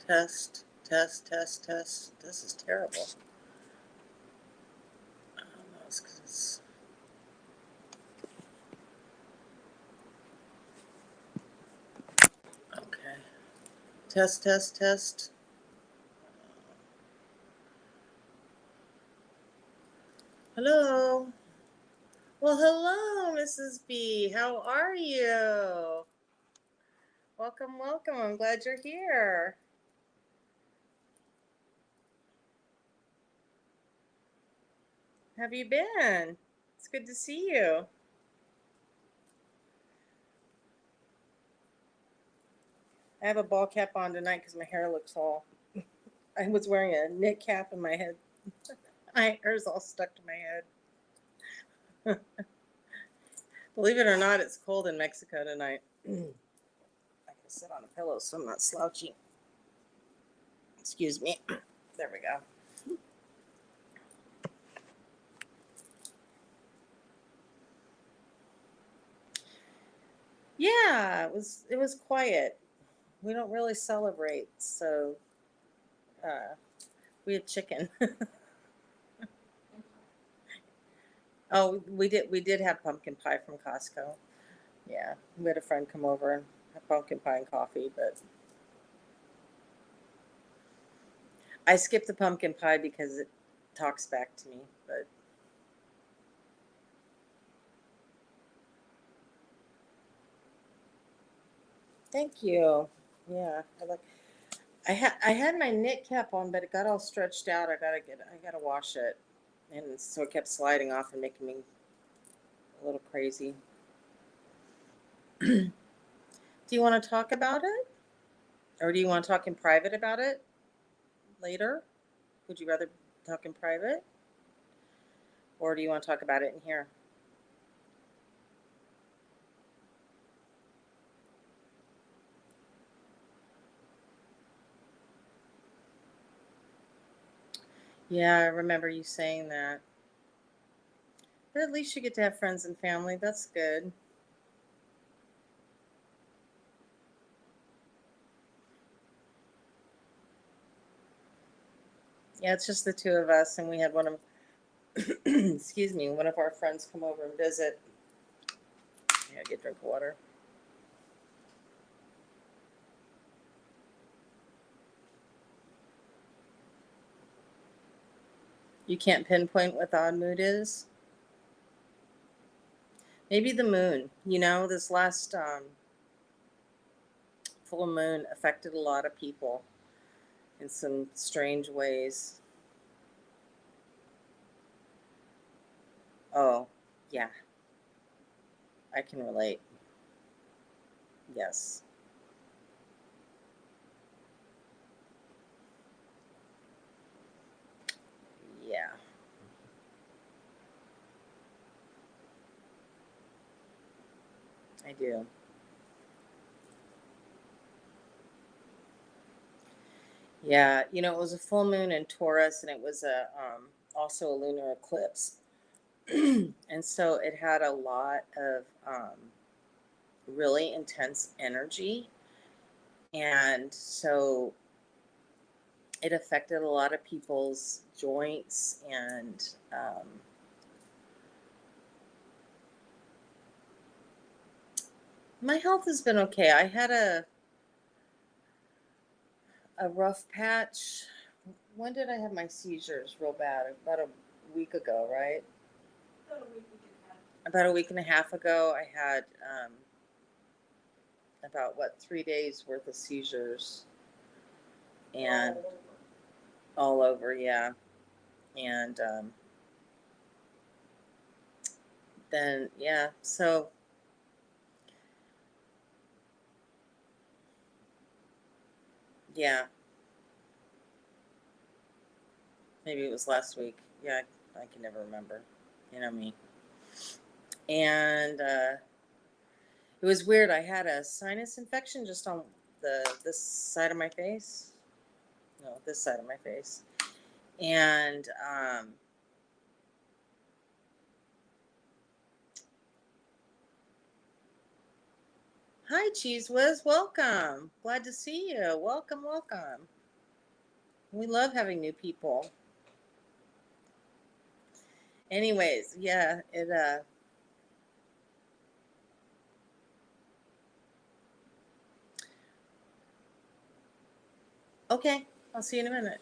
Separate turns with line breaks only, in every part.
Test, test, test, test. This is terrible. I don't know. It's 'cause it's... Okay. Test, test, test. Hello. Well, hello, Mrs. B. How are you? Welcome, welcome. I'm glad you're here. How have you been? It's good to see you. I have a ball cap on tonight because my hair looks all... I was wearing a knit cap in my head. My hair's all stuck to my head. Believe it or not, it's cold in Mexico tonight. I can sit on a pillow so I'm not slouchy. Excuse me. There we go. Yeah, it was quiet. We don't really celebrate, so we had chicken. Oh, we did have pumpkin pie from Costco. Yeah, we had a friend come over and have pumpkin pie and coffee, but I skipped the pumpkin pie because it talks back to me. But thank you. Yeah, I had my knit cap on, but it got all stretched out. I gotta wash it, and so it kept sliding off and making me a little crazy. Do you want to talk about it, or do you want to talk in private about it later? Would you rather talk in private, or do you want to talk about it in here? Yeah, I remember you saying that. But at least you get to have friends and family. That's good. Yeah, it's just the two of us, and we had one of excuse me, one of our friends come over and visit. Yeah, get a drink of water. You can't pinpoint what the odd mood is. Maybe the moon. You know, this last full moon affected a lot of people in some strange ways. Oh, yeah, I can relate. Yes. Yeah, I do. Yeah, you know, it was a full moon in Taurus, and it was a also a lunar eclipse, and so it had a lot of really intense energy, and so it affected a lot of people's joints and my health has been okay. I had a rough patch. When did I have my seizures real bad? About a week ago, right? About a week and a half ago, I had about 3 days worth of seizures, and all over, yeah. And then yeah, so yeah, maybe it was last week. Yeah, I can never remember. You know me. And it was weird. I had a sinus infection just on this side of my face. No, this side of my face. And hi, Cheese Whiz. Welcome. Glad to see you. Welcome, welcome. We love having new people. Anyways, yeah, okay, I'll see you in a minute.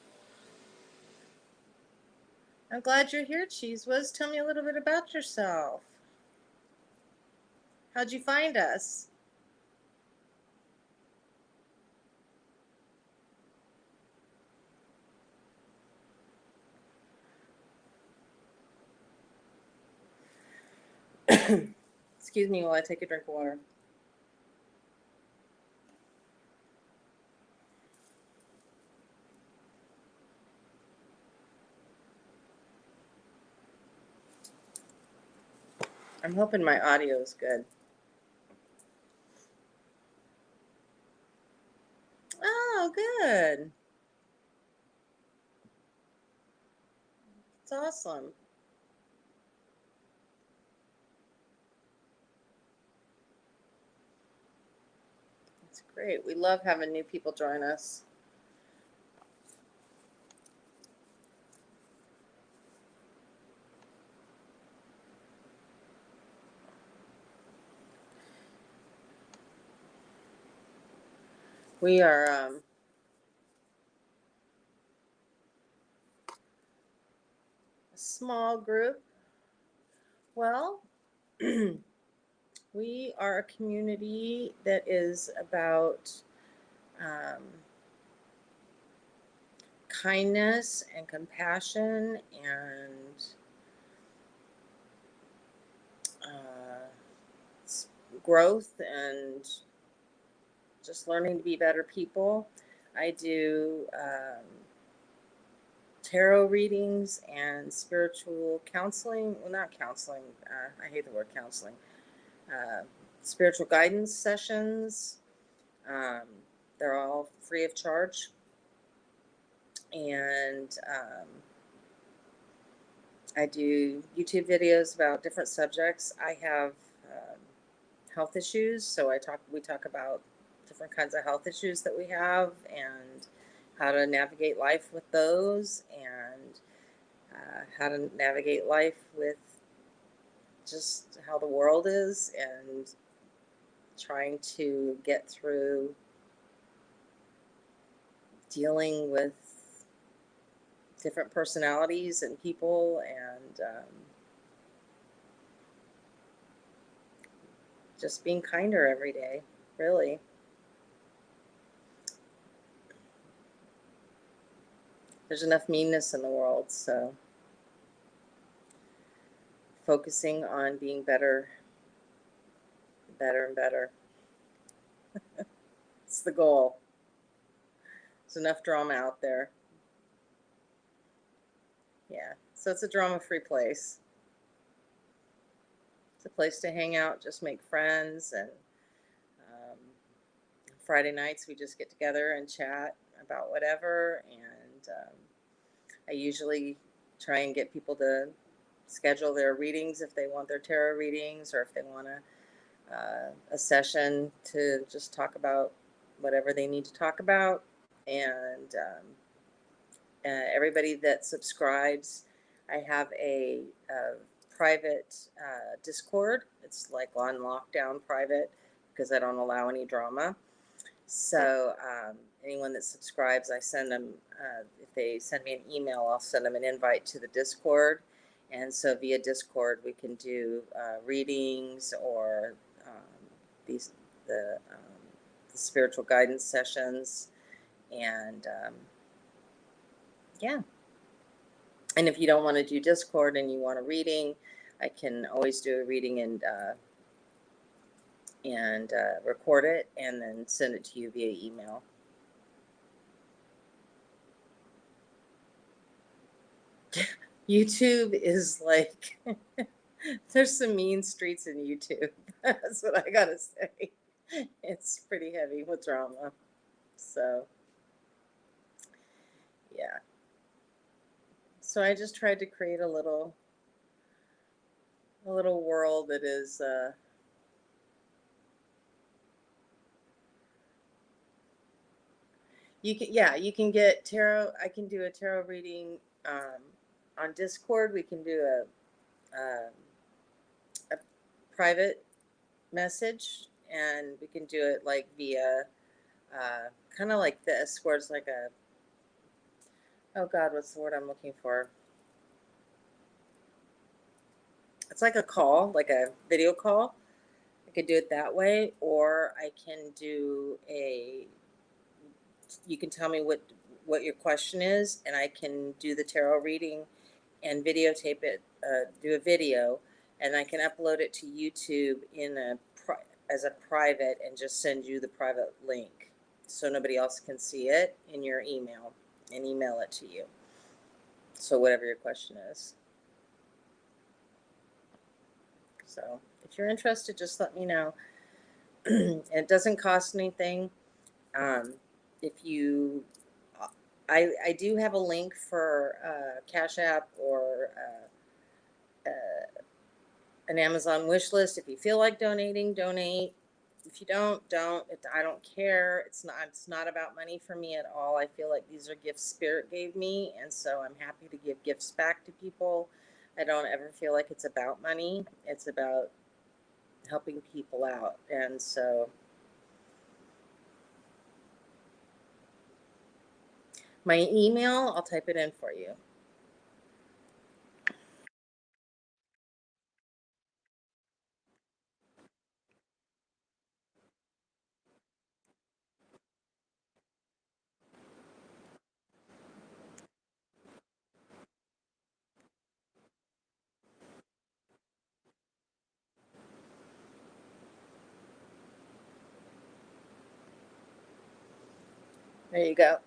I'm glad you're here, Cheese Whiz. Tell me a little bit about yourself. How'd you find us? Excuse me while I take a drink of water. I'm hoping my audio is good. Oh, good. It's awesome. It's great. We love having new people join us. We are a small group. Well, we are a community that is about um, kindness and compassion and uh, growth and just learning to be better people. I do tarot readings and spiritual counseling. Well, not counseling. I hate the word counseling. Uh, Spiritual guidance sessions. Um, they're all free of charge. And I do YouTube videos about different subjects. I have health issues, so we talk about different kinds of health issues that we have and how to navigate life with those, and how to navigate life with just how the world is, and trying to get through dealing with different personalities and people, and just being kinder every day, really. There's enough meanness in the world, so focusing on being better and better. It's the goal. There's enough drama out there. Yeah, so it's a drama-free place. It's a place to hang out, just make friends, and um, Friday nights we just get together and chat about whatever, and I usually try and get people to schedule their readings if they want their tarot readings, or if they want a session to just talk about whatever they need to talk about. And everybody that subscribes, I have a private Discord. It's like on lockdown private because I don't allow any drama. So anyone that subscribes, I send them, if they send me an email, I'll send them an invite to the Discord. And so via Discord, we can do readings or the spiritual guidance sessions. And yeah. And if you don't want to do Discord and you want a reading, I can always do a reading and record it and then send it to you via email. YouTube is like, there's some mean streets in YouTube. That's what I gotta say. It's pretty heavy with drama. So, yeah. So I just tried to create a little world that is You can get tarot. I can do a tarot reading on Discord. We can do a private message, and we can do it like via kind of like this, where it's like a, oh God, what's the word I'm looking for? It's like a call, like a video call. I could do it that way, or I can do you can tell me what your question is, and I can do the tarot reading and videotape it, do a video, and I can upload it to YouTube as a private, and just send you the private link so nobody else can see it in your email, and email it to you. So whatever your question is. So if you're interested, just let me know. It doesn't cost anything. If you, I do have a link for CashApp or an Amazon wish list. If you feel like donating, donate. If you don't. I don't care. It's not about money for me at all. I feel like these are gifts Spirit gave me, and so I'm happy to give gifts back to people. I don't ever feel like it's about money. It's about helping people out. And so my email, I'll type it in for you. There you go.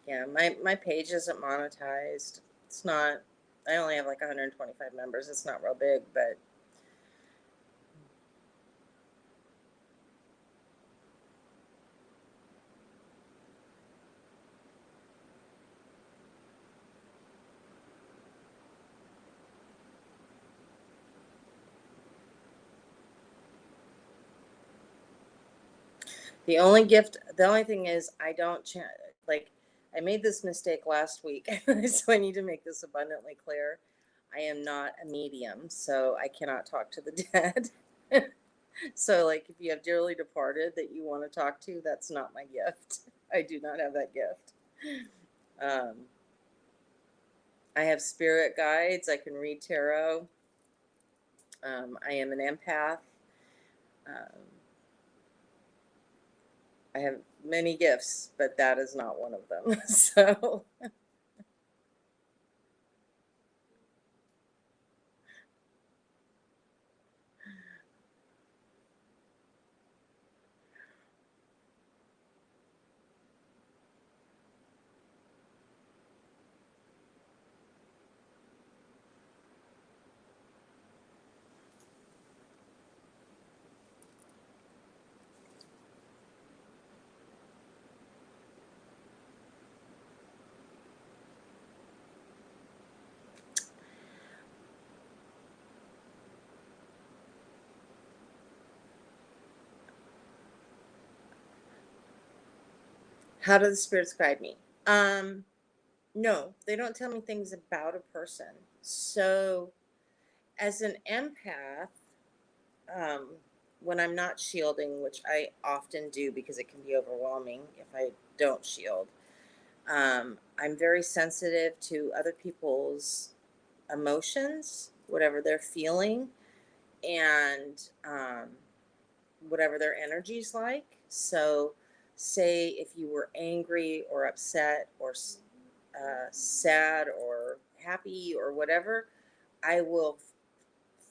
Yeah, my page isn't monetized. It's not. I only have like 125 members. It's not real big, but the only thing is I don't like, I made this mistake last week, so I need to make this abundantly clear. I am not a medium, so I cannot talk to the dead. So, like, if you have dearly departed that you want to talk to, that's not my gift. I do not have that gift. I have spirit guides. I can read tarot. I am an empath. Um, I have many gifts, but that is not one of them. So, how do the spirits guide me? No, they don't tell me things about a person. So, as an empath, um, when I'm not shielding, which I often do because it can be overwhelming if I don't shield, I'm very sensitive to other people's emotions, whatever they're feeling, and whatever their energy's like. So, say if you were angry or upset or sad or happy or whatever, I will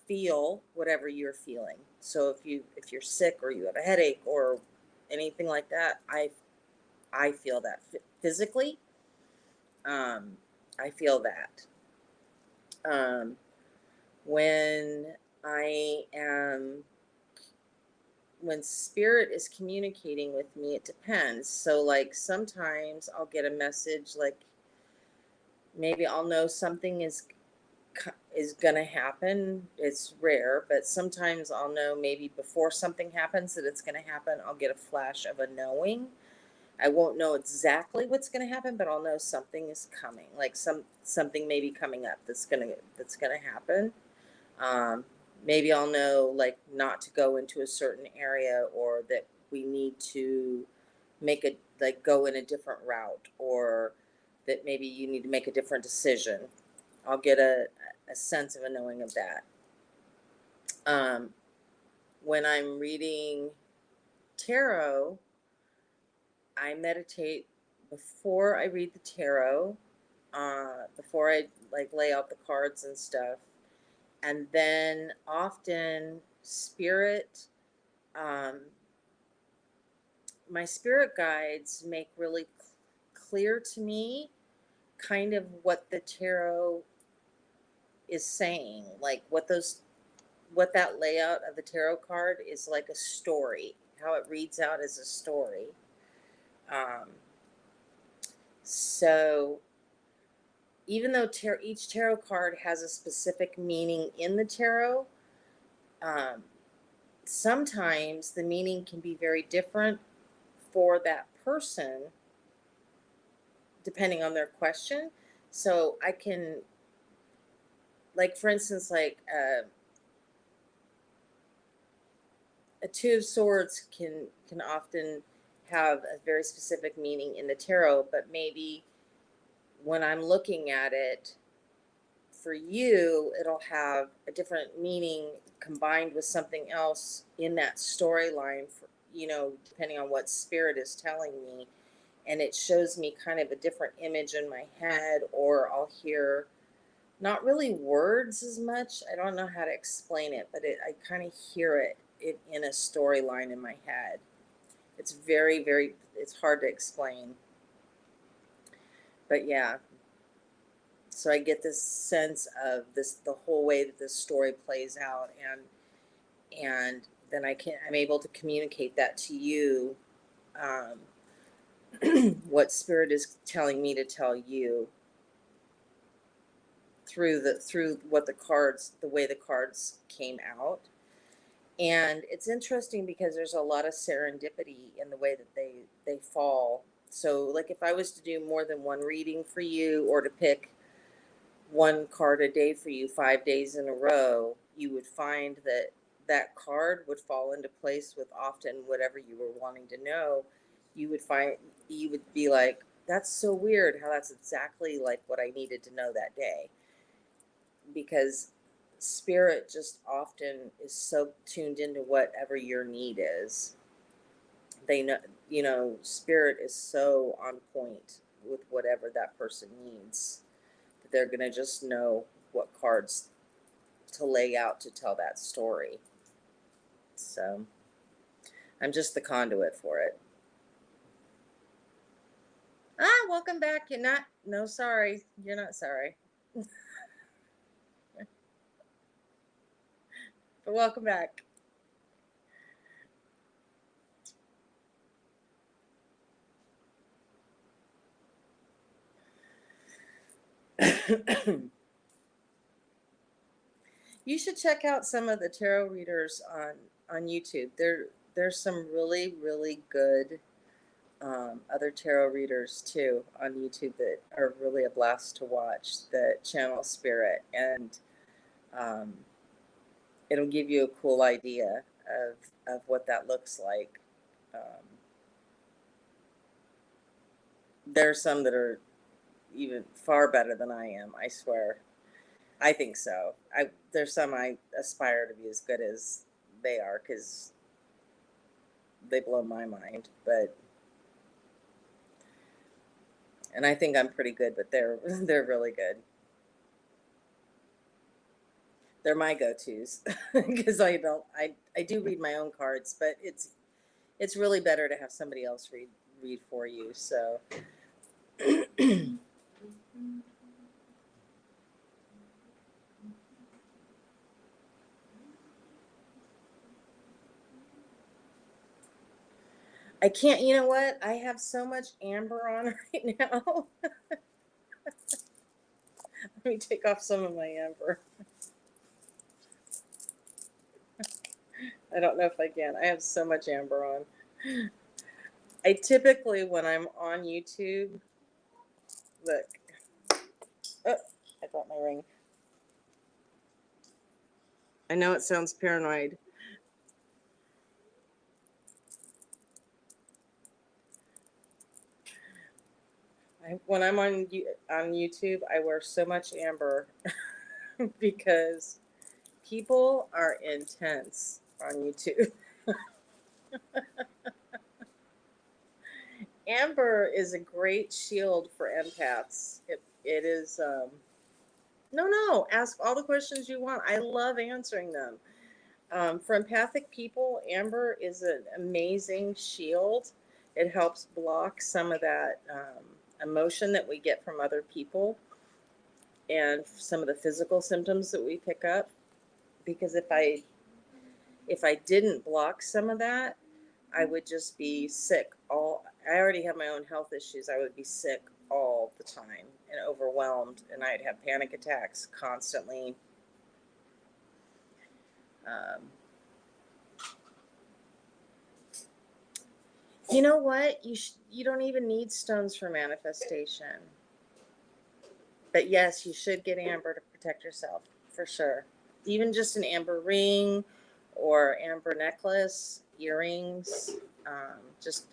feel whatever you're feeling. So if you're sick or you have a headache or anything like that, I feel that physically. Um, I feel that. Um, when I am when spirit is communicating with me, it depends. So like sometimes I'll get a message, like maybe I'll know something is is going to happen. It's rare, but sometimes I'll know maybe before something happens that it's going to happen. I'll get a flash of a knowing. I won't know exactly what's going to happen, but I'll know something is coming. Like something may be coming up that's going to happen. Maybe I'll know like not to go into a certain area, or that we need to go in a different route, or that maybe you need to make a different decision. I'll get a sense of a knowing of that. When I'm reading tarot, I meditate before I read the tarot, before I like lay out the cards and stuff. And then often my spirit guides make really clear to me kind of what the tarot is saying, like what that layout of the tarot card is, like a story, how it reads out as a story. So even though each tarot card has a specific meaning in the tarot, sometimes the meaning can be very different for that person depending on their question. So I can, like, for instance, like a Two of Swords can often have a very specific meaning in the tarot, but maybe when I'm looking at it for you, it'll have a different meaning combined with something else in that storyline, depending on what spirit is telling me. And it shows me kind of a different image in my head, or I'll hear not really words as much. I don't know how to explain it, but I kind of hear it in a storyline in my head. It's very, very, it's hard to explain. But yeah, so I get this sense of the whole way that this story plays out, and then I'm able to communicate that to you, what spirit is telling me to tell you through the way the cards came out. And it's interesting because there's a lot of serendipity in the way that they fall. So like if I was to do more than one reading for you, or to pick one card a day for you 5 days in a row, you would find that that card would fall into place with often whatever you were wanting to know. You would be like, that's so weird how that's exactly like what I needed to know that day. Because spirit just often is so tuned into whatever your need is. They know, spirit is so on point with whatever that person needs, that they're going to just know what cards to lay out to tell that story. So I'm just the conduit for it. Welcome back. Sorry. You're not sorry. But welcome back. You should check out some of the tarot readers on YouTube. There's some really, really good other tarot readers too on YouTube that are really a blast to watch, that channel spirit, and it'll give you a cool idea of what that looks like. There are some that are even far better than I am, I swear. I think so. There's some I aspire to be as good as they are, because they blow my mind. And I think I'm pretty good, but they're really good. They're my go-tos because I do read my own cards, but it's really better to have somebody else read for you. So I can't, you know what? I have so much amber on right now. Let me take off some of my amber. I don't know if I can. I have so much amber on. I typically, when I'm on YouTube, look. Oh, I dropped my ring. I know it sounds paranoid. When I'm on YouTube, I wear so much amber because people are intense on YouTube. Amber is a great shield for empaths. It is. No. Ask all the questions you want. I love answering them. For empathic people, amber is an amazing shield. It helps block some of that emotion that we get from other people and some of the physical symptoms that we pick up. Because if I didn't block some of that, I would just be sick I already have my own health issues. I would be sick all the time and overwhelmed, and I'd have panic attacks constantly. You know what? You don't even need stones for manifestation. But yes, you should get amber to protect yourself, for sure. Even just an amber ring or amber necklace, earrings, just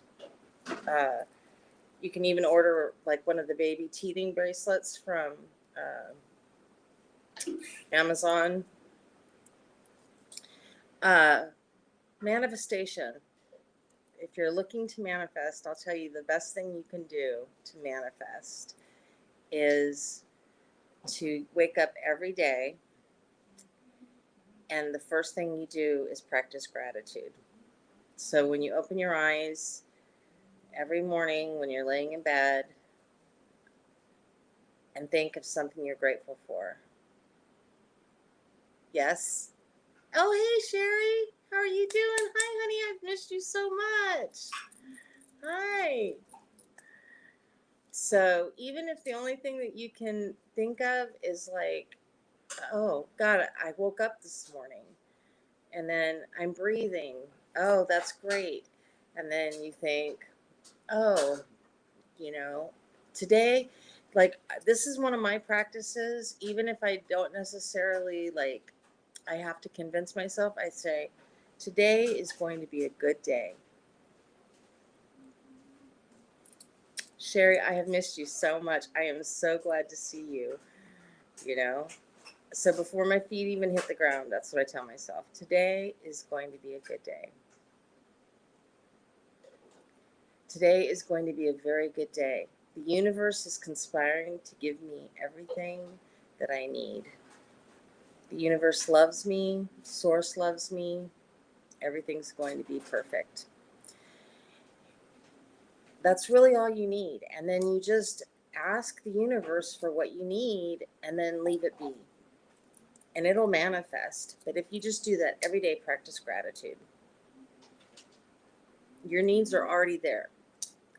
you can even order like one of the baby teething bracelets from Amazon. Manifestation. If you're looking to manifest, I'll tell you the best thing you can do to manifest is to wake up every day, and the first thing you do is practice gratitude. So when you open your eyes every morning when you're laying in bed, and think of something you're grateful for. Yes? Oh, hey, Sherry. How are you doing? Hi, honey. I've missed you so much. Hi. So even if the only thing that you can think of is like, oh, God, I woke up this morning and then I'm breathing. Oh, that's great. And then you think, oh, today, like, this is one of my practices. Even if I don't necessarily, like, I have to convince myself, I say, today is going to be a good day. Sherry, I have missed you so much. I am so glad to see you, So before my feet even hit the ground, that's what I tell myself. Today is going to be a good day. Today is going to be a very good day. The universe is conspiring to give me everything that I need. The universe loves me. Source loves me. Everything's going to be perfect. That's really all you need. And then you just ask the universe for what you need and then leave it be. And it'll manifest. But if you just do that every day, practice gratitude. Your needs are already there.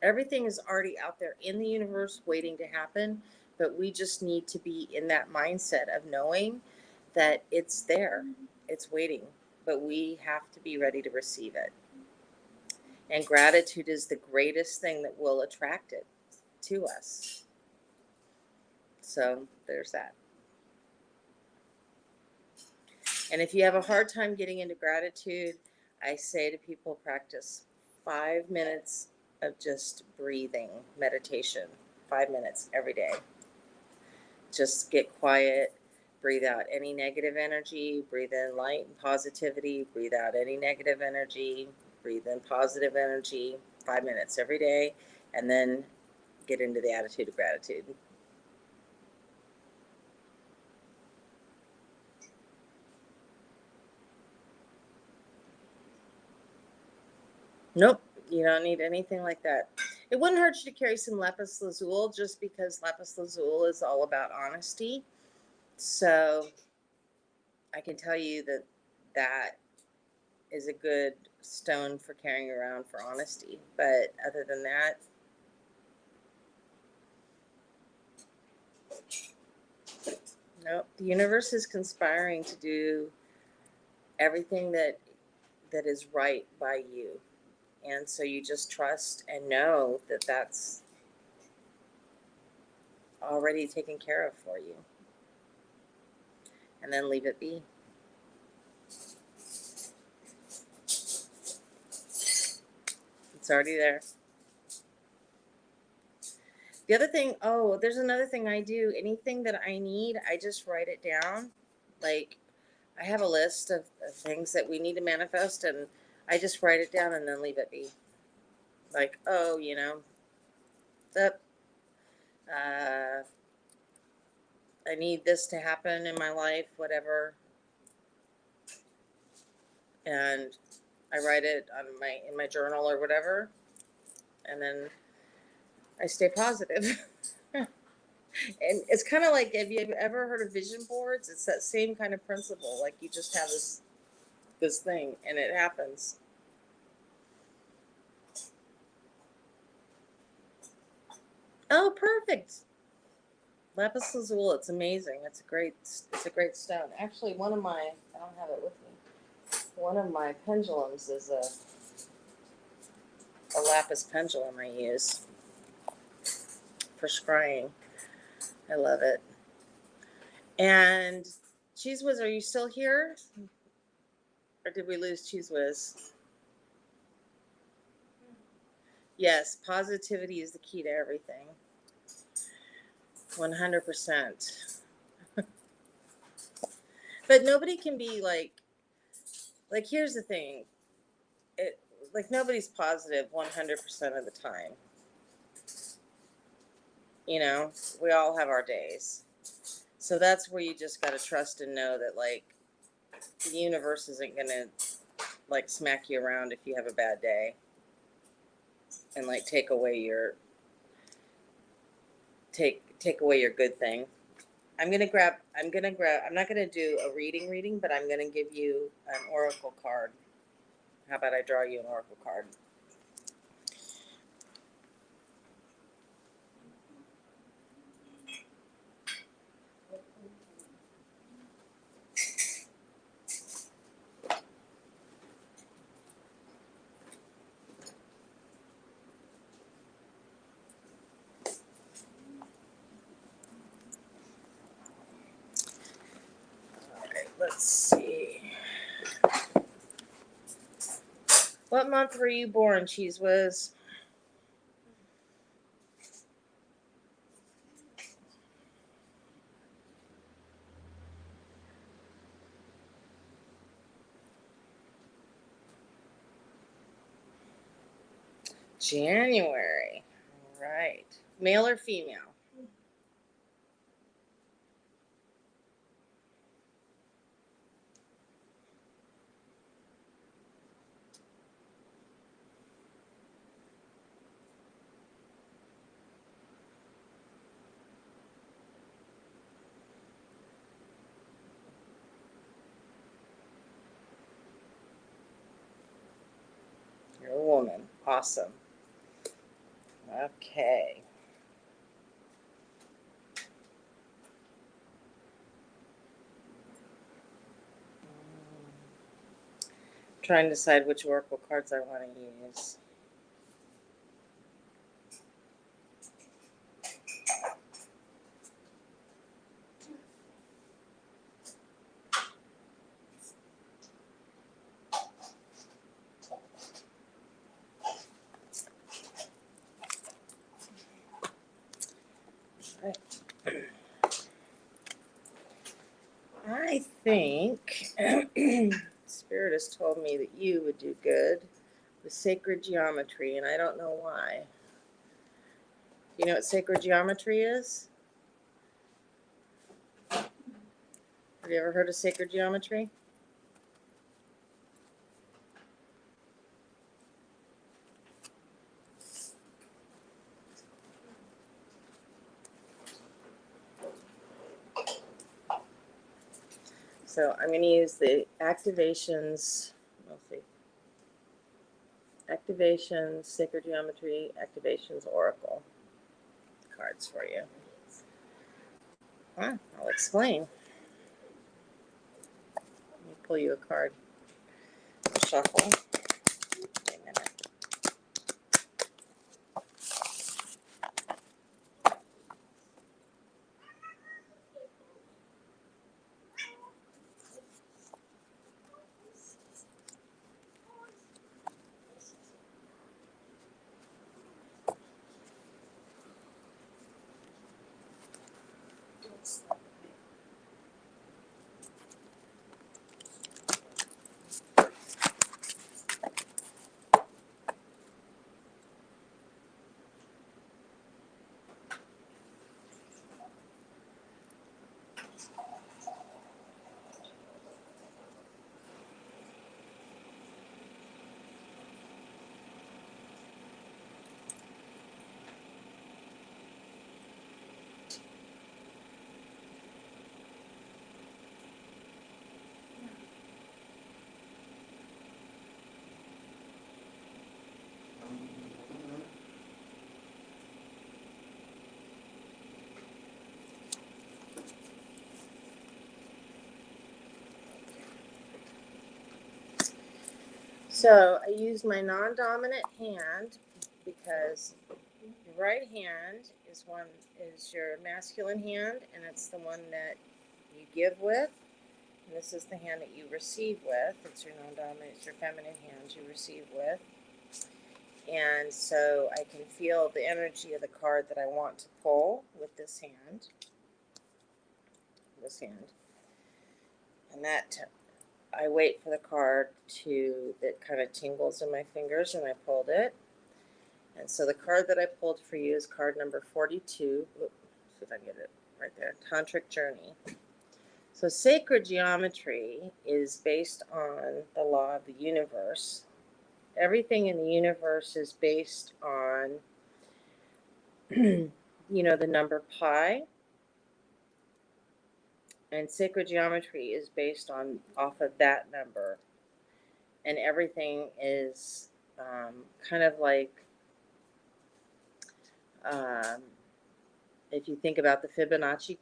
Everything is already out there in the universe waiting to happen. But we just need to be in that mindset of knowing that it's there. It's waiting. But we have to be ready to receive it. And gratitude is the greatest thing that will attract it to us. So there's that. And if you have a hard time getting into gratitude, I say to people, practice 5 minutes of just breathing meditation, 5 minutes every day. Just get quiet, breathe out any negative energy, breathe in light and positivity, breathe out any negative energy, breathe in positive energy, 5 minutes every day, and then get into the attitude of gratitude. Nope, you don't need anything like that. It wouldn't hurt you to carry some lapis lazuli, just because lapis lazuli is all about honesty. So I can tell you that is a good stone for carrying around for honesty. But other than that, nope. The universe is conspiring to do everything that that is right by you. And so you just trust and know that that's already taken care of for you. And then leave it be. It's already there. The other thing, oh, there's another thing I do. Anything that I need, I just write it down. Like, I have a list of things that we need to manifest, and I just write it down and then leave it be. Like, oh, that I need this to happen in my life, whatever. And I write it on in my journal or whatever, and then I stay positive. And it's kind of like, have you ever heard of vision boards? It's that same kind of principle. Like, you just have this thing, and it happens. Oh, perfect. Lapis lazuli. It's amazing. It's a great stone. Actually, I don't have it with me. One of my pendulums is a lapis pendulum I use for scrying. I love it. And Cheese Whiz, are you still here? Or did we lose Cheese Whiz? Yes, positivity is the key to everything. 100%. But nobody can be like, here's the thing. Nobody's positive 100% of the time. We all have our days. So that's where you just got to trust and know that, the universe isn't going to, smack you around if you have a bad day and, take away your good thing. I'm not going to do a reading, but I'm going to give you an oracle card. How about I draw you an oracle card? Let's see. What month were you born, Cheese Whiz? January. All right. Male or female? You're a woman. Awesome. Okay. Trying to decide which oracle cards I want to use. I think Spirit has told me that you would do good with sacred geometry, and I don't know why. You know what sacred geometry is? Have you ever heard of sacred geometry? So I'm going to use the activations. Let's see. Activations, sacred geometry, activations, oracle cards for you. I'll explain. Let me pull you a card. shuffle. Wait a minute. So I use my non-dominant hand because your right hand is your masculine hand, and it's the one that you give with. And this is the hand that you receive with. It's your non-dominant, it's your feminine hand you receive with. And so I can feel the energy of the card that I want to pull with this hand. And that I wait for the card that kind of tingles in my fingers, and I pulled it. And so the card that I pulled for you is card number 42. Oops, see if I can get it right there. Tantric Journey. So sacred geometry is based on the law of the universe. Everything in the universe is based on, the number pi. And sacred geometry is based off of that number. And everything is kind of like, if you think about the Fibonacci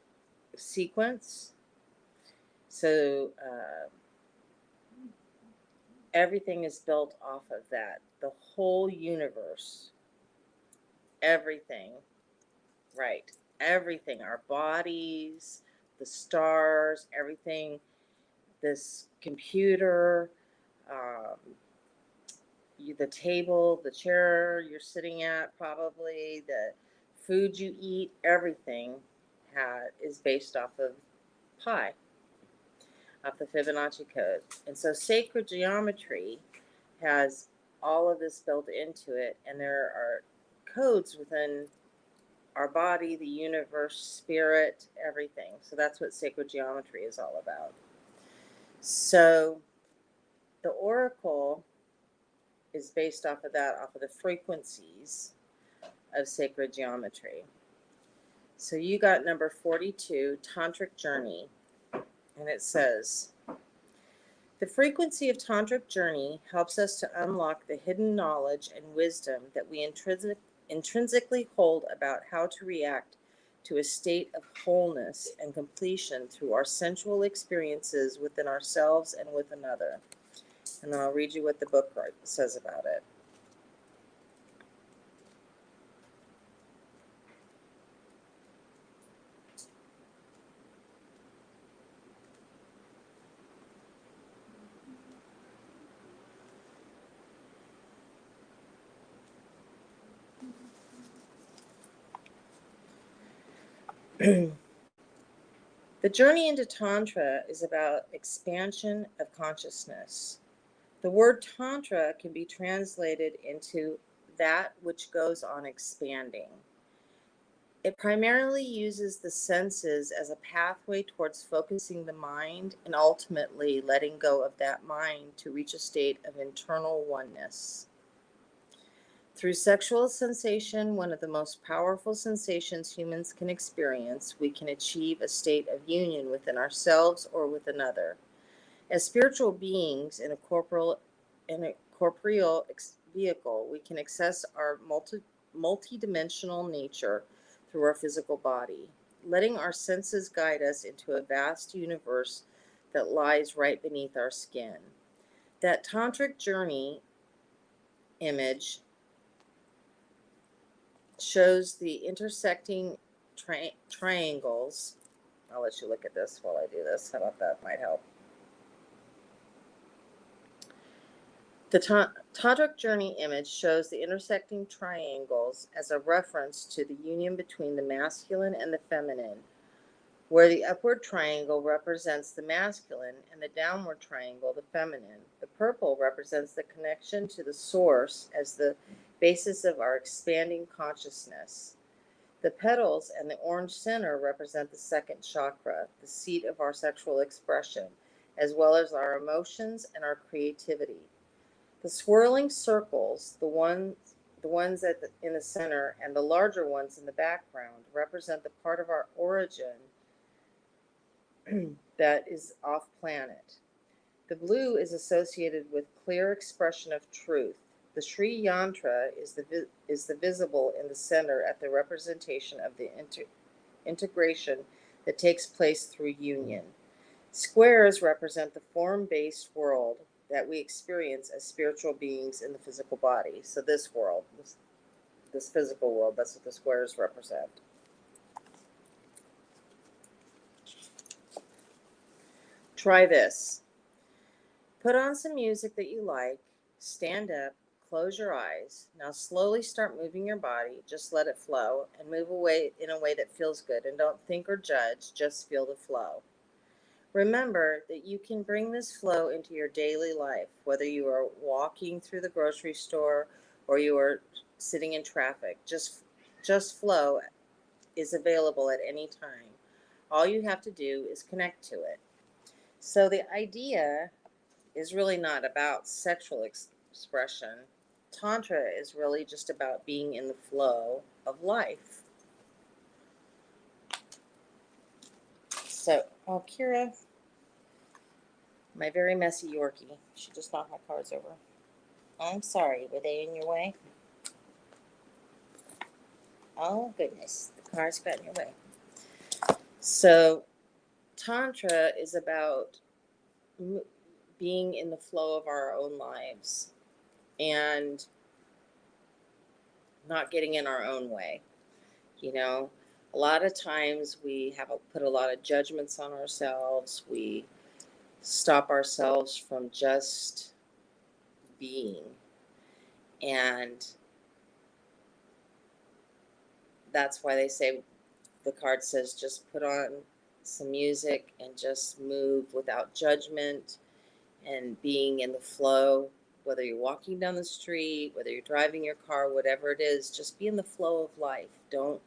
sequence, so everything is built off of that. The whole universe, everything, right? Everything, our bodies, the stars, everything, this computer, the table, the chair you're sitting at, probably the food you eat, everything is based off of pi, off the Fibonacci code. And so sacred geometry has all of this built into it, and there are codes within our body, the universe, spirit, everything. So that's what sacred geometry is all about. So the oracle is based off of that, off of the frequencies of sacred geometry. So you got number 42, Tantric Journey, and it says, the frequency of Tantric Journey helps us to unlock the hidden knowledge and wisdom that we intrinsically hold about how to react to a state of wholeness and completion through our sensual experiences within ourselves and with another. And then I'll read you what the book says about it. The journey into Tantra is about expansion of consciousness. The word Tantra can be translated into that which goes on expanding. It primarily uses the senses as a pathway towards focusing the mind and ultimately letting go of that mind to reach a state of internal oneness. Through sexual sensation, one of the most powerful sensations humans can experience, we can achieve a state of union within ourselves or with another. As spiritual beings in a corporeal vehicle, we can access our multidimensional nature through our physical body, letting our senses guide us into a vast universe that lies right beneath our skin. that tantric journey image shows the intersecting triangles. I'll let you look at this while I do this. How about that? Might help. The tantric journey image shows the intersecting triangles as a reference to the union between the masculine and the feminine, where the upward triangle represents the masculine and the downward triangle the feminine. The purple represents the connection to the source as the basis of our expanding consciousness. The petals and the orange center represent the second chakra, the seat of our sexual expression, as well as our emotions and our creativity. The swirling circles, the ones in the center and the larger ones in the background, represent the part of our origin that is off planet. The blue is associated with clear expression of truth. The Sri Yantra is the visible in the center at the representation of the integration that takes place through union. Squares represent the form-based world that we experience as spiritual beings in the physical body. So this world, this physical world, that's what the squares represent. Try this. Put on some music that you like, stand up, close your eyes. Now slowly start moving your body. Just let it flow and move away in a way that feels good. And don't think or judge, just feel the flow. Remember that you can bring this flow into your daily life, whether you are walking through the grocery store or you are sitting in traffic. Just flow is available at any time. All you have to do is connect to it. So the idea is really not about sexual expression. Tantra is really just about being in the flow of life. So, Kira, my very messy Yorkie, she just knocked my cards over. I'm sorry, were they in your way? Oh, goodness, the cards got in your way. So, Tantra is about being in the flow of our own lives and not getting in our own way. You know, a lot of times we have put a lot of judgments on ourselves. We stop ourselves from just being. And that's why they say, the card says, just put on some music and just move without judgment and being in the flow. Whether you're walking down the street, whether you're driving your car, whatever it is, just be in the flow of life. Don't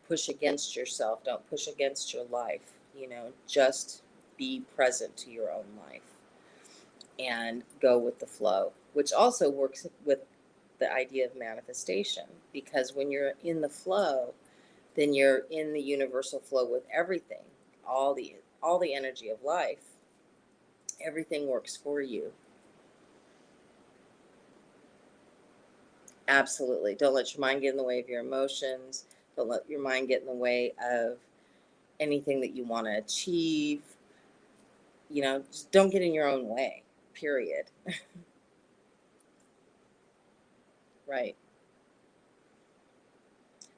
push against yourself. Don't push against your life. Just be present to your own life and go with the flow, which also works with the idea of manifestation, because when you're in the flow, then you're in the universal flow with everything, all the energy of life. Everything works for you. Absolutely. Don't let your mind get in the way of your emotions. Don't let your mind get in the way of anything that you want to achieve. Just don't get in your own way, period. Right.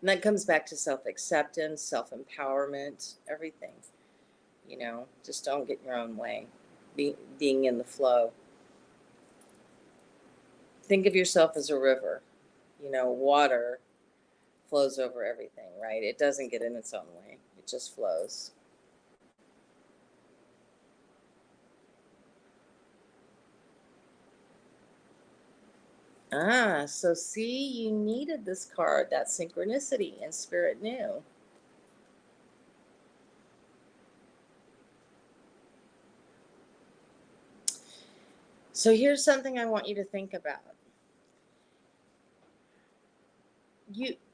And that comes back to self-acceptance, self-empowerment, everything. Just don't get in your own way. Being in the flow. Think of yourself as a river. Water flows over everything, right? It doesn't get in its own way. It just flows. So see, you needed this card, that synchronicity, and Spirit knew. So here's something I want you to think about.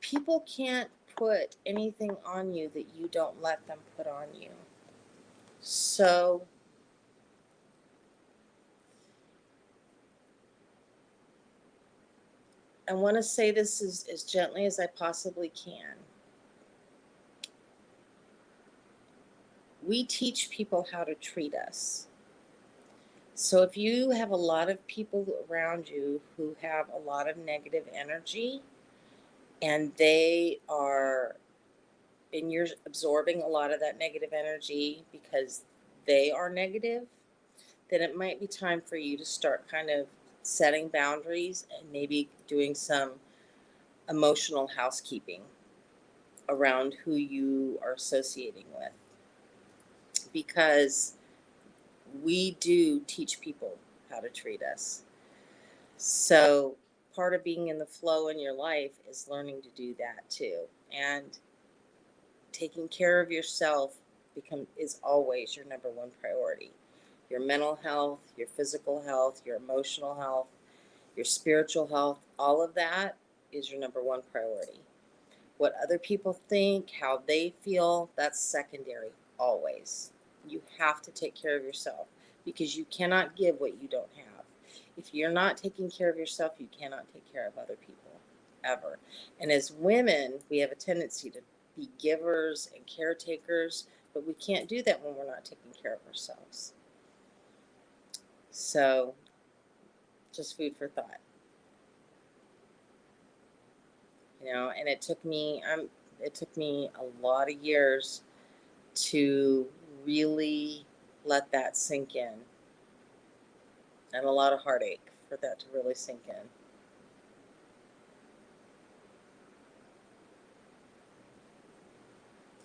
People can't put anything on you that you don't let them put on you. So I want to say this as gently as I possibly can. We teach people how to treat us. So if you have a lot of people around you who have a lot of negative energy, and you're absorbing a lot of that negative energy because they are negative, then it might be time for you to start kind of setting boundaries and maybe doing some emotional housekeeping around who you are associating with. Because we do teach people how to treat us. So part of being in the flow in your life is learning to do that too. And taking care of yourself is always your number one priority. Your mental health, your physical health, your emotional health, your spiritual health, all of that is your number one priority. What other people think, how they feel, that's secondary always. You have to take care of yourself because you cannot give what you don't have. If you're not taking care of yourself, you cannot take care of other people ever. And as women, we have a tendency to be givers and caretakers, but we can't do that when we're not taking care of ourselves. So, just food for thought. And it took me a lot of years to really let that sink in, and a lot of heartache for that to really sink in.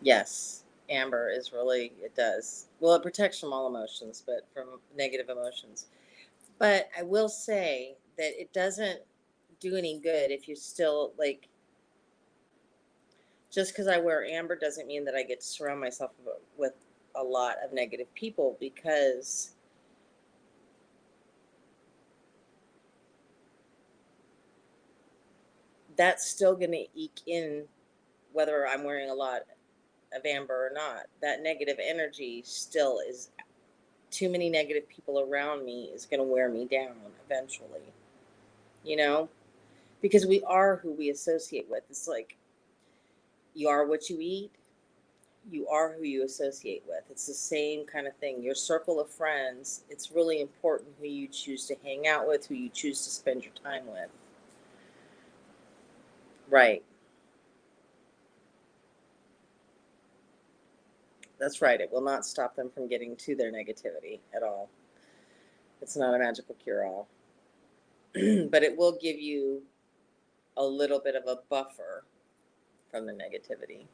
Yes, amber is really, it does. Well, it protects from all emotions, but from negative emotions. But I will say that it doesn't do any good if you still just because I wear amber doesn't mean that I get to surround myself with a lot of negative people, because that's still going to eke in whether I'm wearing a lot of amber or not. That negative energy still is, too many negative people around me is going to wear me down eventually, because we are who we associate with. It's like you are what you eat, you are who you associate with. It's the same kind of thing. Your circle of friends, it's really important who you choose to hang out with, who you choose to spend your time with. Right. That's right. It will not stop them from getting to their negativity at all. It's not a magical cure-all. But it will give you a little bit of a buffer from the negativity.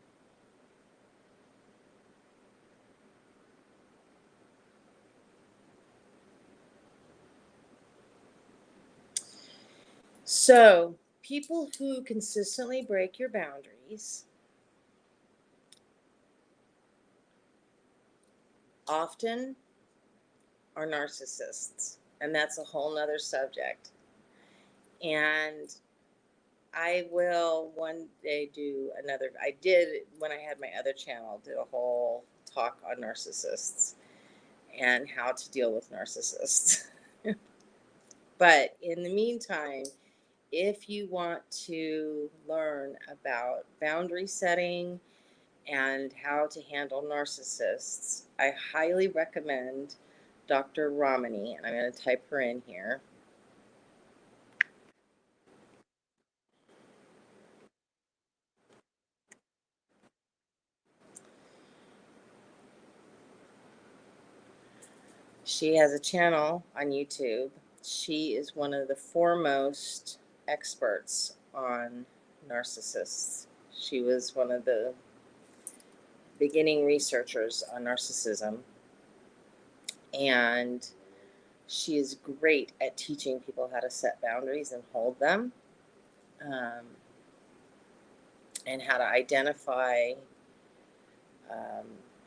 So, people who consistently break your boundaries often are narcissists, and that's a whole nother subject. And I will one day do another. I did, when I had my other channel, did a whole talk on narcissists and how to deal with narcissists. But in the meantime, if you want to learn about boundary setting and how to handle narcissists, I highly recommend Dr. Ramani, and I'm going to type her in here. She has a channel on YouTube. She is one of the foremost experts on narcissists. She was one of the beginning researchers on narcissism. And she is great at teaching people how to set boundaries and hold them, and how to identify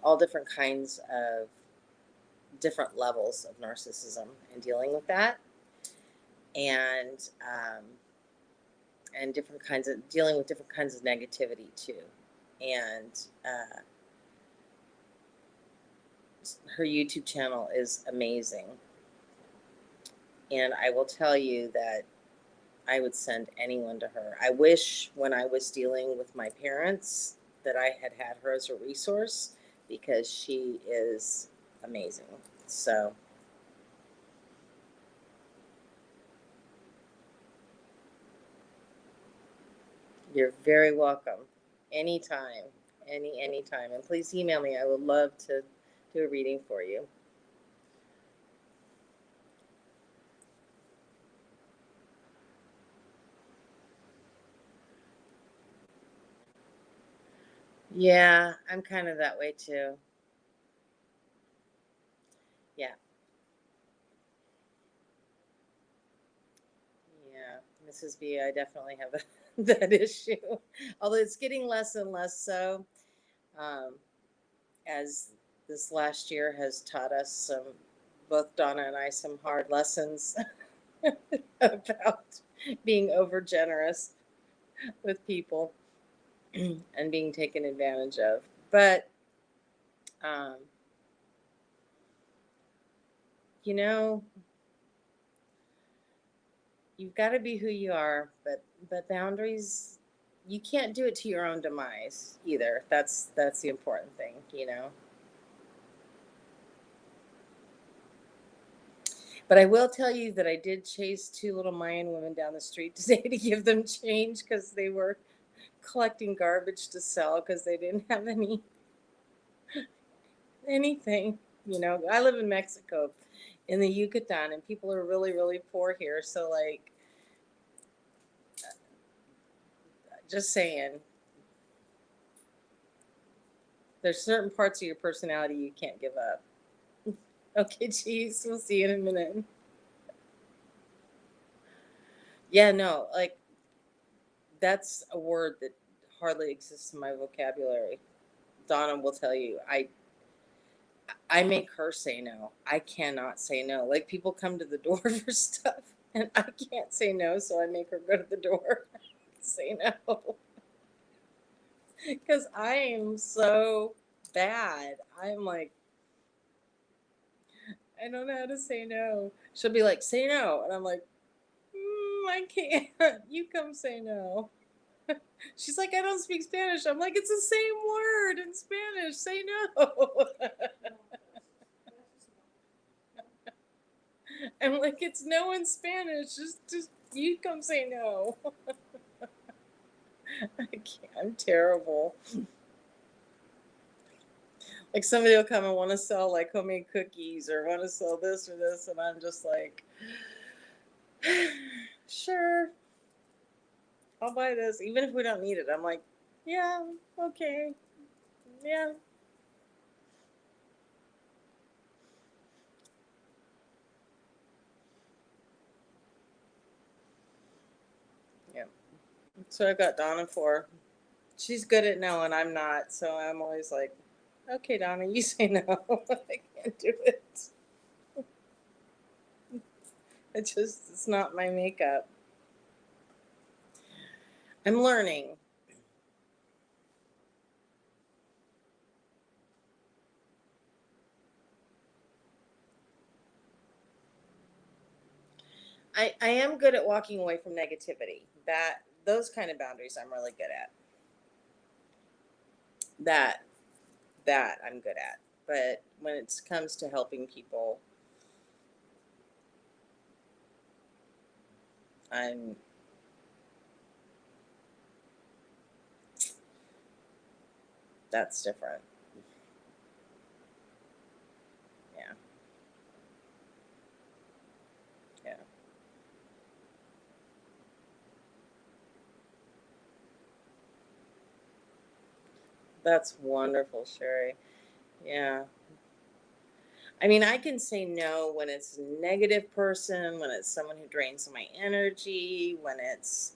all different kinds of different levels of narcissism and dealing with that, and different kinds of dealing with different kinds of negativity too. And her YouTube channel is amazing. And I will tell you that I would send anyone to her. I wish when I was dealing with my parents that I had her as a resource, because she is amazing. So You're very welcome. Anytime. Anytime. And please email me. I would love to do a reading for you. Yeah, I'm kind of that way too. Yeah. Yeah. Mrs. B, I definitely have that issue. Although it's getting less and less so. Um, as this last year has taught us both Donna and I, some hard lessons about being over generous with people and being taken advantage of. But, um, you know, you've got to be who you are, but boundaries, you can't do it to your own demise either. That's the important thing, you know. But I will tell you that I did chase two little Mayan women down the street today to give them change because they were collecting garbage to sell because they didn't have anything. You know, I live in Mexico, in the Yucatan, and people are really, really poor here. So, like, just saying, there's certain parts of your personality you can't give up. Okay, geez, we'll see you in a minute. Yeah, no, like that's a word that hardly exists in my vocabulary. Donna will tell you, I make her say no. I cannot say no. Like people come to the door for stuff and I can't say no, so I make her go to the door say no. Because I am so bad. I'm like, I don't know how to say no. She'll be like, say no. And I'm like, I can't. You come say no. She's like, I don't speak Spanish. I'm like, it's the same word in Spanish. Say no. I'm like, it's no in Spanish. Just you come say no. I can't. I'm terrible. Like somebody will come and want to sell like homemade cookies or want to sell this or this, and I'm just like, sure, I'll buy this, even if we don't need it. I'm like, yeah, okay, yeah. Yeah. That's what I got Donna for. She's good at no, and I'm not. So I'm always like, okay, Donna, you say no. I can't do it. It's not my makeup. I'm learning. I am good at walking away from negativity. Those kind of boundaries I'm really good at. That that I'm good at. But when it comes to helping people, I'm that's different. Yeah. Yeah. That's wonderful, Sherry. Yeah. I mean, I can say no when it's a negative person, when it's someone who drains my energy, when it's,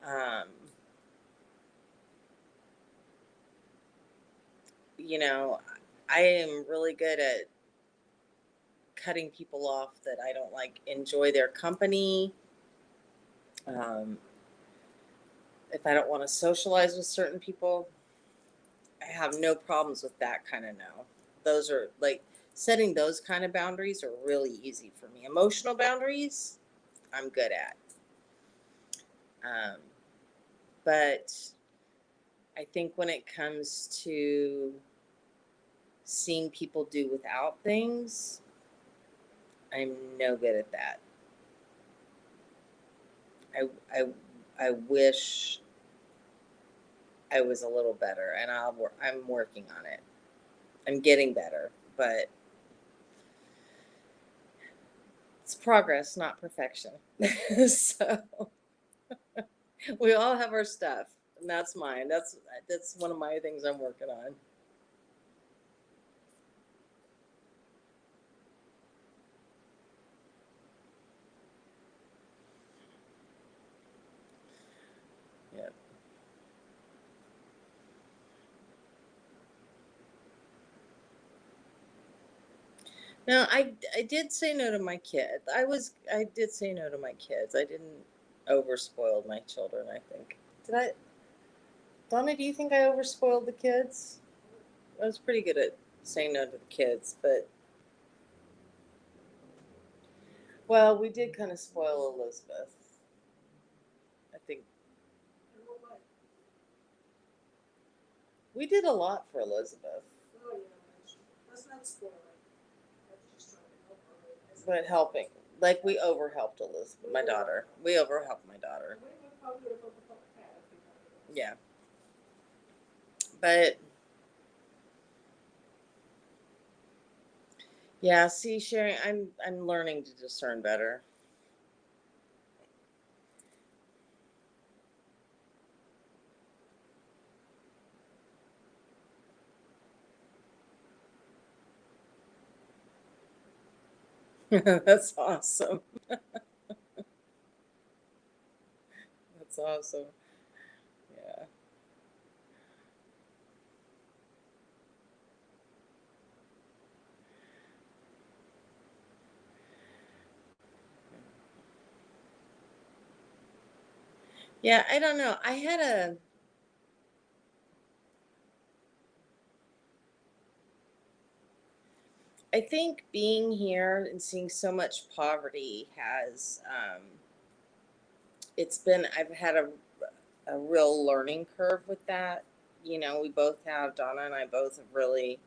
um, you know, I am really good at cutting people off that I don't like enjoy their company. Um, if I don't want to socialize with certain people, I have no problems with that kind of no. Those are like setting those kind of boundaries are really easy for me. Emotional boundaries, I'm good at. Um, but I think when it comes to seeing people do without things, I'm no good at that. I, I, I wish I was a little better, and I'm working on it. I'm getting better, but it's progress, not perfection. So we all have our stuff, and that's mine. That's one of my things I'm working on. Yeah. No, I did say no to my kids. I did say no to my kids. I didn't overspoil my children, I think. Did I? Donna, do you think I overspoiled the kids? I was pretty good at saying no to the kids, but well, we did kind of spoil Elizabeth. I think we did a lot for Elizabeth. Oh, yeah, that's not spoiling. That's just trying to help her. But helping. Like we overhelped Elizabeth, my daughter. We overhelped my daughter. Yeah. But yeah, see, Sherry, I'm learning to discern better. That's awesome. That's awesome. Yeah. Yeah, I don't know. I think being here and seeing so much poverty has, I've had a real learning curve with that. We both have, Donna and I both have really,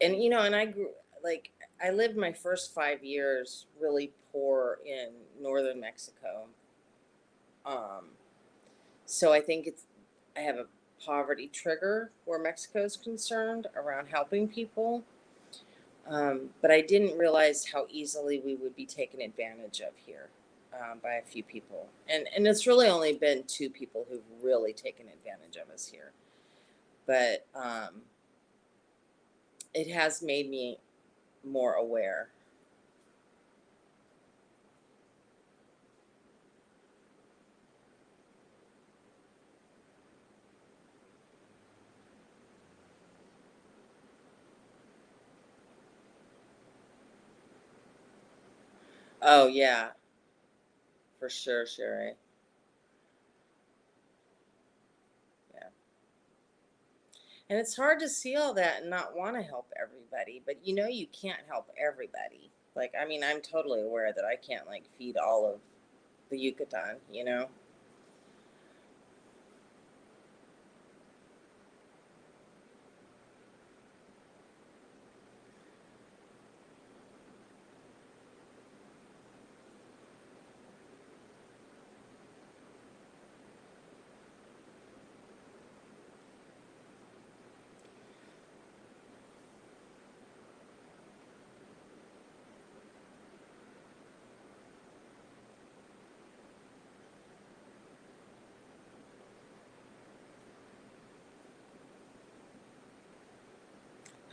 and I grew, like, I lived my first 5 years really poor in northern Mexico. Um, so I have a poverty trigger where Mexico is concerned around helping people. But I didn't realize how easily we would be taken advantage of here by a few people. And it's really only been two people who've really taken advantage of us here. But it has made me more aware. Oh, yeah, for sure, Sherry. Yeah. And it's hard to see all that and not want to help everybody, but you can't help everybody. Like, I mean, I'm totally aware that I can't like feed all of the Yucatan.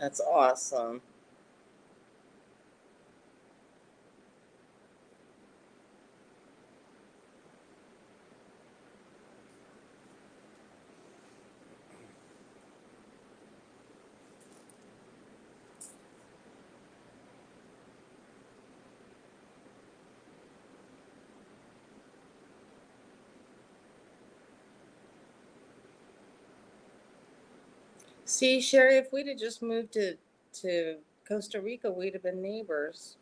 That's awesome. See, Sherry, if we'd have just moved to Costa Rica, we'd have been neighbors.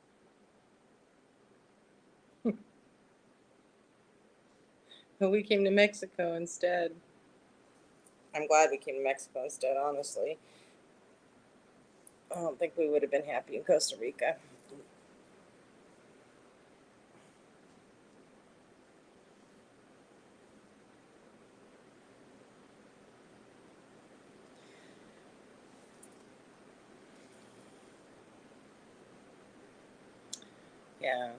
But we came to Mexico instead. I'm glad we came to Mexico instead, honestly. I don't think we would have been happy in Costa Rica. Yeah.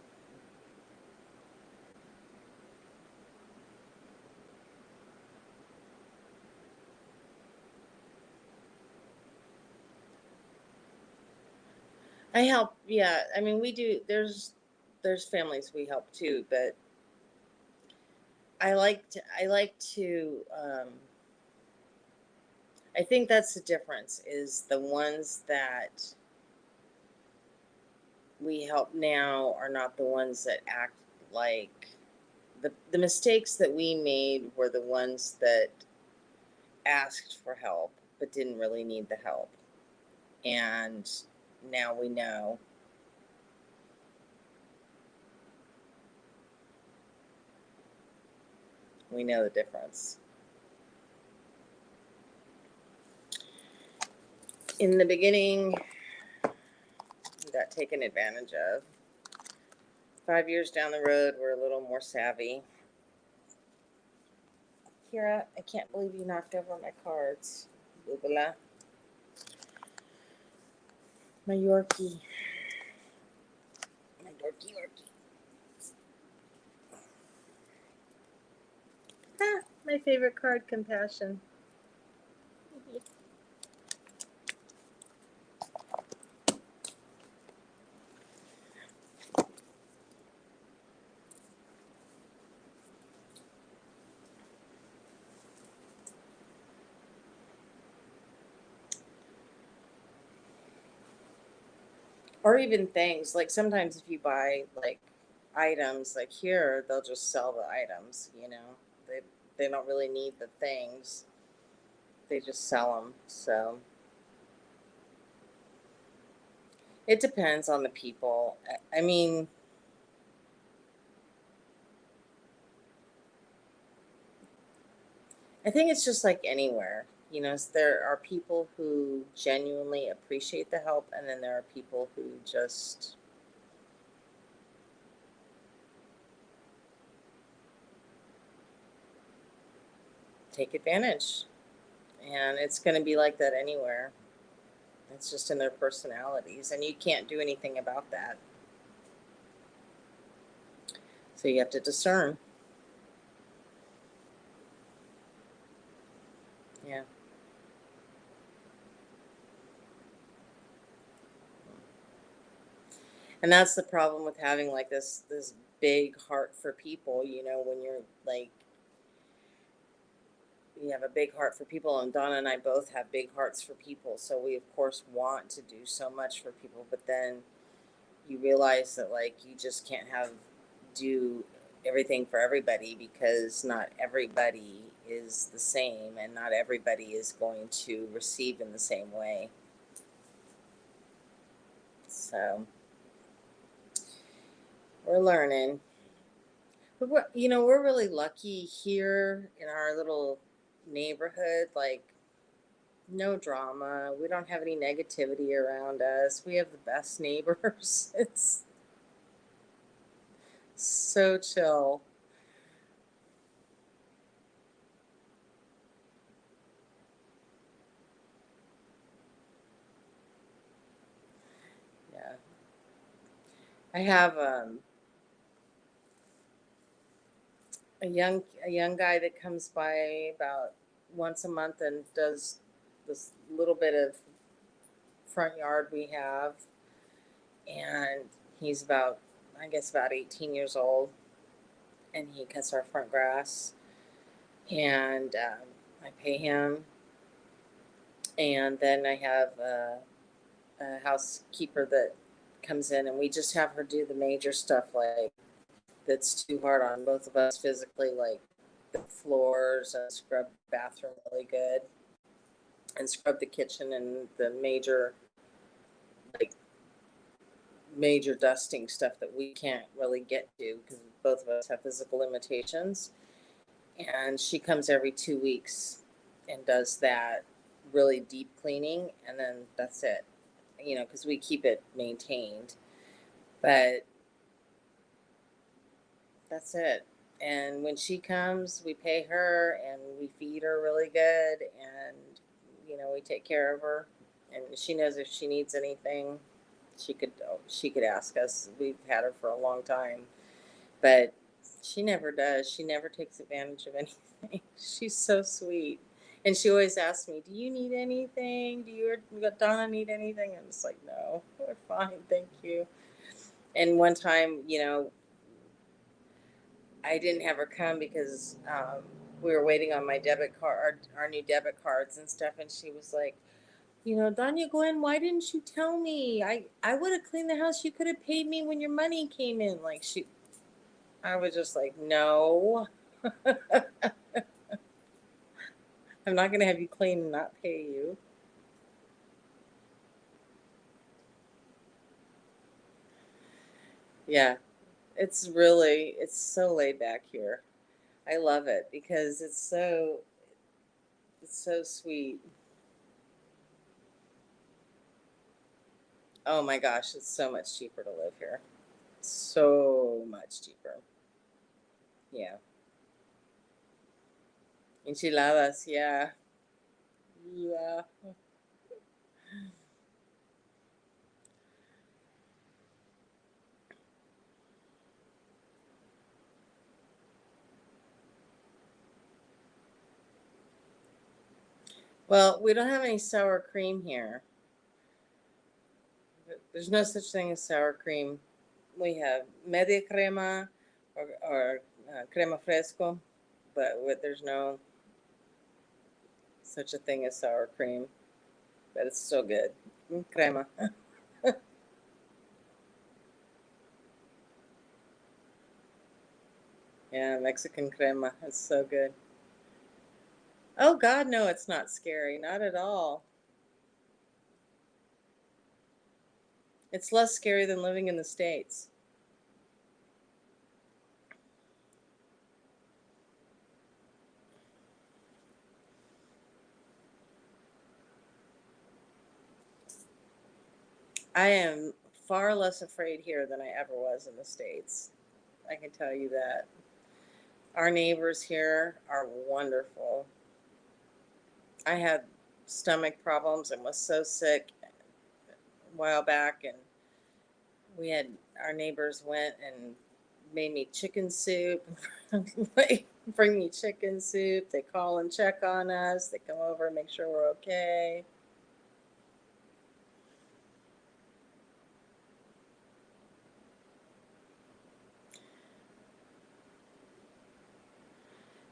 I help. Yeah. I mean, we do. There's families we help too, but I like to. I think that's the difference is the ones that we help now are not the ones that act like the mistakes that we made were the ones that asked for help but didn't really need the help. And now we know the difference. In the beginning, we got taken advantage of. 5 years down the road, we're a little more savvy. Kira, I can't believe you knocked over my cards. Blah. My Yorkie. My Yorkie. Ah, my favorite card, compassion. Or even things like sometimes if you buy like items like here, they'll just sell the items. They don't really need the things. They just sell them. So it depends on the people. I mean, I think it's just like anywhere. There are people who genuinely appreciate the help, and then there are people who just take advantage. And it's going to be like that anywhere. It's just in their personalities, and you can't do anything about that. So you have to discern. Yeah. And that's the problem with having like this big heart for people, when you're like you have a big heart for people, and Donna and I both have big hearts for people. So we of course want to do so much for people, but then you realize that like you just can't do everything for everybody because not everybody is the same and not everybody is going to receive in the same way. So we're learning. But we're really lucky here in our little neighborhood. Like, no drama. We don't have any negativity around us. We have the best neighbors. It's so chill. Yeah. I have a young guy that comes by about once a month and does this little bit of front yard we have, and he's about, I guess, about 18 years old, and he cuts our front grass, and I pay him, and then I have a housekeeper that comes in, and we just have her do the major stuff like that's too hard on both of us physically, like the floors and scrub the bathroom really good and scrub the kitchen and the like major dusting stuff that we can't really get to because both of us have physical limitations. And she comes every 2 weeks and does that really deep cleaning, and then that's it. Because we keep it maintained, but that's it. And when she comes, we pay her and we feed her really good, and we take care of her, and she knows if she needs anything, she could ask us. We've had her for a long time, but she never does. She never takes advantage of anything. She's so sweet. And she always asks me, "Do you need anything? Do you or Donna need anything?" I'm just like, "No, we're fine, thank you." And one time, I didn't have her come because we were waiting on my debit card, our new debit cards and stuff, and she was like, Danya Gwen, why didn't you tell me? I would have cleaned the house. You could have paid me when your money came in. I was just like, no, I'm not going to have you clean and not pay you. Yeah, it's so laid back here. I love it because it's so sweet. Oh my gosh, it's so much cheaper to live here. So much cheaper. Yeah. Enchiladas, yeah. Yeah. Well, we don't have any sour cream here. There's no such thing as sour cream. We have media crema or crema fresco, but there's no such a thing as sour cream. But it's still good. Crema. Yeah, Mexican crema. It's so good. Oh God, no, it's not scary. Not at all. It's less scary than living in the States. I am far less afraid here than I ever was in the States. I can tell you that. Our neighbors here are wonderful. I had stomach problems and was so sick a while back, and we had our neighbors went and made me chicken soup. Like, bring me chicken soup. They call and check on us. They come over and make sure we're okay.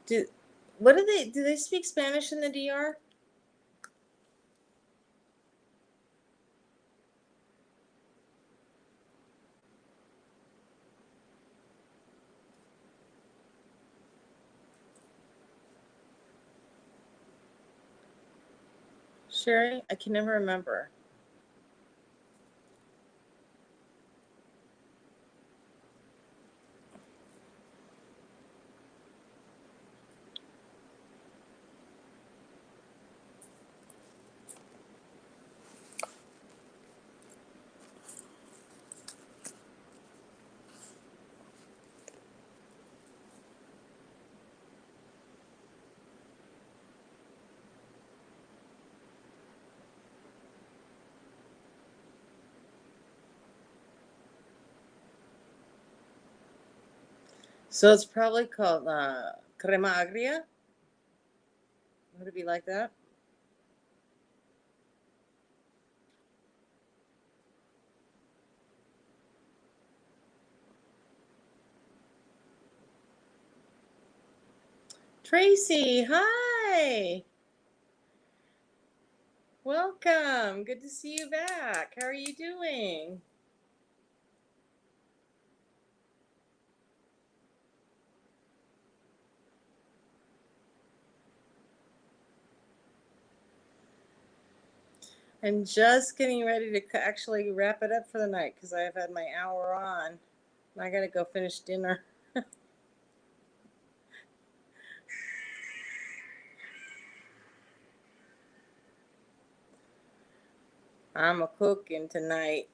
Do what do they speak Spanish in the DR? Sherry, I can never remember. So it's probably called crema agria. Would it be like that? Tracy, hi. Welcome. Good to see you back. How are you doing? I'm just getting ready to actually wrap it up for the night because I have had my hour on. I got to go finish dinner. I'm a cooking tonight.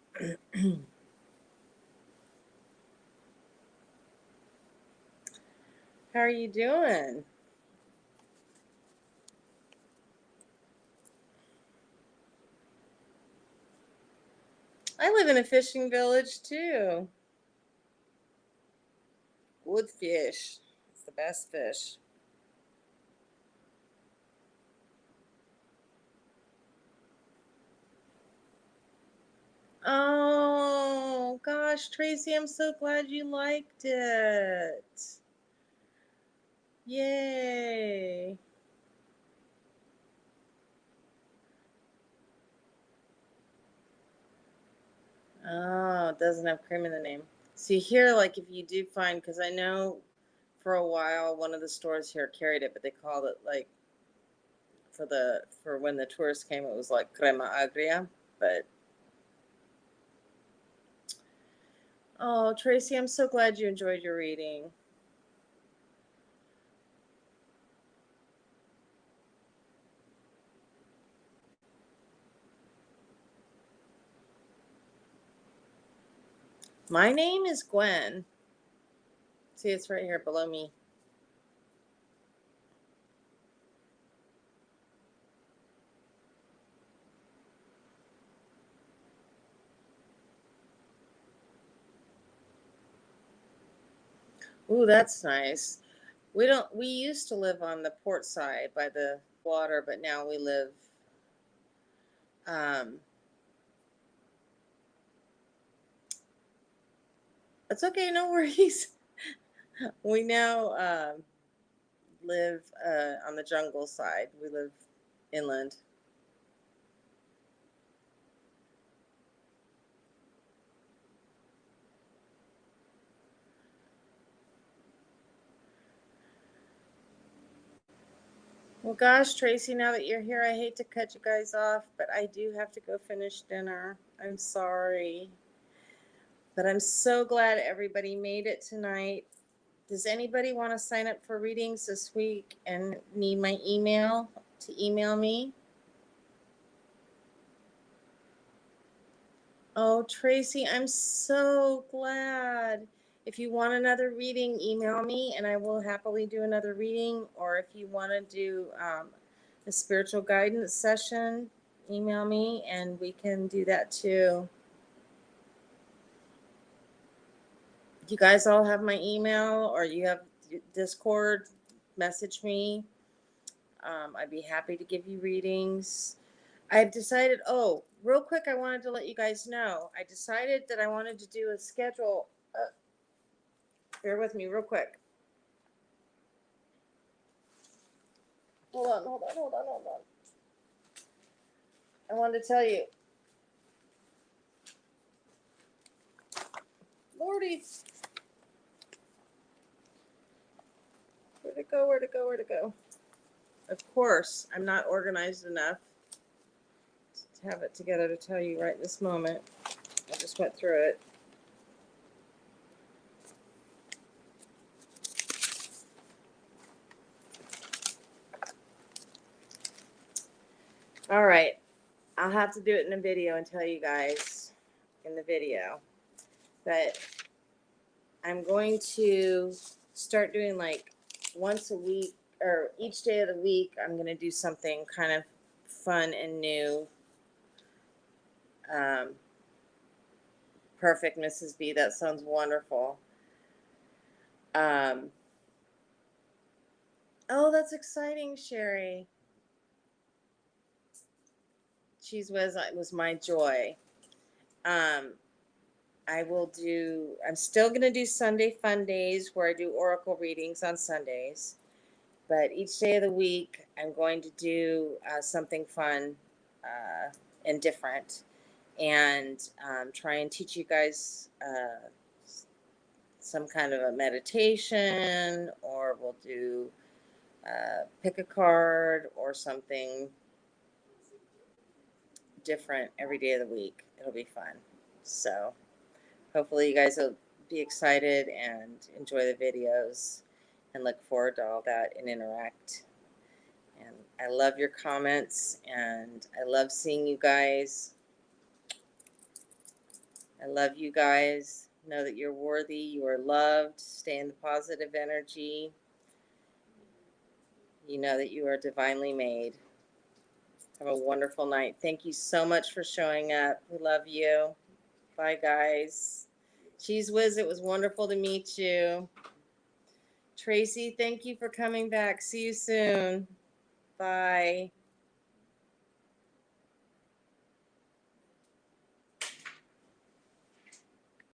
How are you doing? I live live in a fishing village too. Good fish. It's the best fish. Oh, gosh, Tracy, I'm so glad you liked it. Yay. Oh, it doesn't have cream in the name. See, here, like, if you do find, because I know for a while one of the stores here carried it, but they called it, like, for when the tourists came, it was like crema agria. But, oh, Tracy, I'm so glad you enjoyed your reading. My name is Gwen. See, it's right here below me. Ooh, that's nice. We used to live on the port side by the water, but now we live, um, it's okay, no worries. We now, live, on the jungle side. We live inland. Well, gosh, Tracy, now that you're here, I hate to cut you guys off, but I do have to go finish dinner. I'm sorry. But I'm so glad everybody made it tonight. Does anybody want to sign up for readings this week and need my email to email me? Oh, Tracy, I'm so glad. If you want another reading, email me and I will happily do another reading. Or if you want to do a spiritual guidance session, email me and we can do that too. You guys all have my email or you have Discord, message me. I'd be happy to give you readings. I've decided, oh, real quick, I wanted to let you guys know. I decided that I wanted to do a schedule. Bear with me real quick. Hold on. I wanted to tell you. Lordy. Where'd it go? Of course, I'm not organized enough to have it together to tell you right this moment. I just went through it. All right. I'll have to do it in a video and tell you guys in the video. But I'm going to start doing like once a week or each day of the week. I'm going to do something kind of fun and new. Perfect, Mrs. B. That sounds wonderful. Oh, that's exciting, Sherry. Cheese whiz was my joy. I'm still going to do Sunday fun days where I do oracle readings on Sundays. But each day of the week, I'm going to do something fun and different and try and teach you guys some kind of a meditation, or we'll do pick a card or something different every day of the week. It'll be fun. So hopefully you guys will be excited and enjoy the videos and look forward to all that and interact. And I love your comments and I love seeing you guys. I love you guys. Know that you're worthy. You are loved. Stay in the positive energy. You know that you are divinely made. Have a wonderful night. Thank you so much for showing up. We love you. Bye, guys. Cheese Whiz, it was wonderful to meet you. Tracy, thank you for coming back. See you soon. Bye.